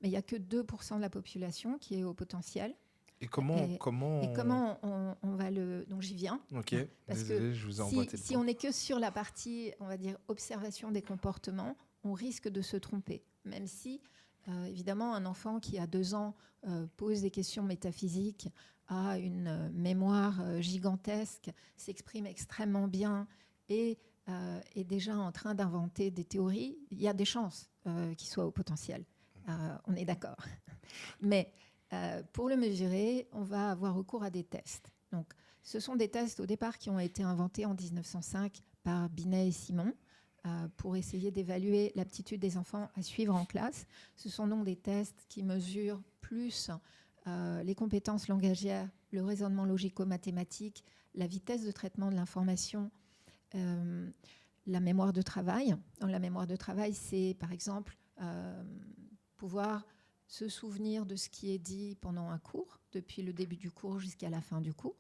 Mais il n'y a que 2% de la population qui est au potentiel. Et comment on va le... Donc j'y viens. Ok, Parce désolé, que je vous ai emboîté le si pas. on n'est que sur la partie, on va dire, observation des comportements, on risque de se tromper. Même si, évidemment, un enfant qui a 2 ans pose des questions métaphysiques, a une mémoire gigantesque, s'exprime extrêmement bien et est déjà en train d'inventer des théories, il y a des chances qu'il soit au potentiel. On est d'accord. Mais pour le mesurer, on va avoir recours à des tests. Donc, ce sont des tests au départ qui ont été inventés en 1905 par Binet et Simon pour essayer d'évaluer l'aptitude des enfants à suivre en classe. Ce sont donc des tests qui mesurent plus les compétences langagières, le raisonnement logico-mathématique, la vitesse de traitement de l'information, la mémoire de travail. Dans la mémoire de travail, c'est par exemple pouvoir se souvenir de ce qui est dit pendant un cours, depuis le début du cours jusqu'à la fin du cours.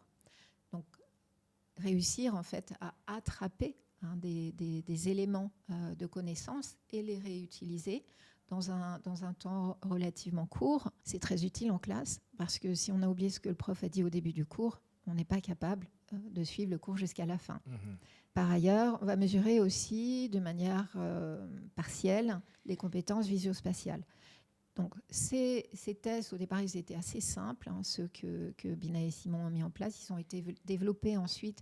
Donc, réussir en fait à attraper des éléments de connaissance et les réutiliser dans un temps relativement court. C'est très utile en classe parce que si on a oublié ce que le prof a dit au début du cours, on n'est pas capable de suivre le cours jusqu'à la fin. Par ailleurs, on va mesurer aussi de manière partielle les compétences visio-spatiales. Donc, ces tests, au départ, ils étaient assez simples, ceux que Binet et Simon ont mis en place. Ils ont été développés ensuite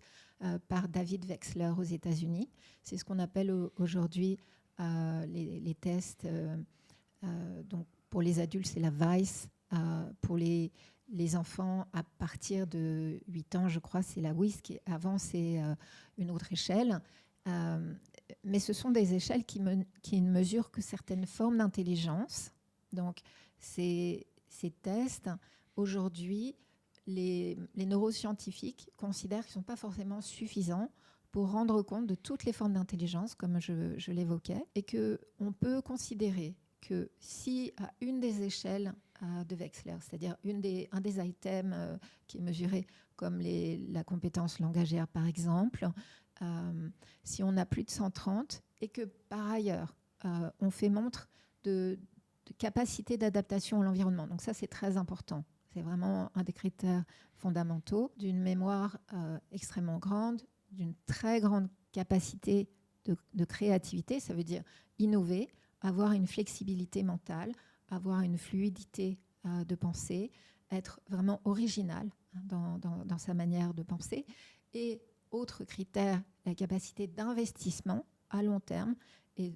par David Wechsler aux États-Unis. C'est ce qu'on appelle aujourd'hui les tests. Donc, pour les adultes, c'est la VICE. Pour les enfants, à partir de 8 ans, je crois, c'est la WISC. Avant, c'est une autre échelle. Mais ce sont des échelles qui ne mesurent que certaines formes d'intelligence. Donc, ces tests, aujourd'hui, les neuroscientifiques considèrent qu'ils ne sont pas forcément suffisants pour rendre compte de toutes les formes d'intelligence, comme je l'évoquais, et qu'on peut considérer que si à une des échelles de Wechsler, c'est-à-dire un des items qui est mesuré comme la compétence langagière, par exemple, si on a plus de 130 et que, par ailleurs, on fait montre de capacité d'adaptation à l'environnement. Donc ça, c'est très important. C'est vraiment un des critères fondamentaux d'une mémoire extrêmement grande, d'une très grande capacité de créativité. Ça veut dire innover, avoir une flexibilité mentale, avoir une fluidité de pensée, être vraiment original dans sa manière de penser. Et autre critère, la capacité d'investissement à long terme. Et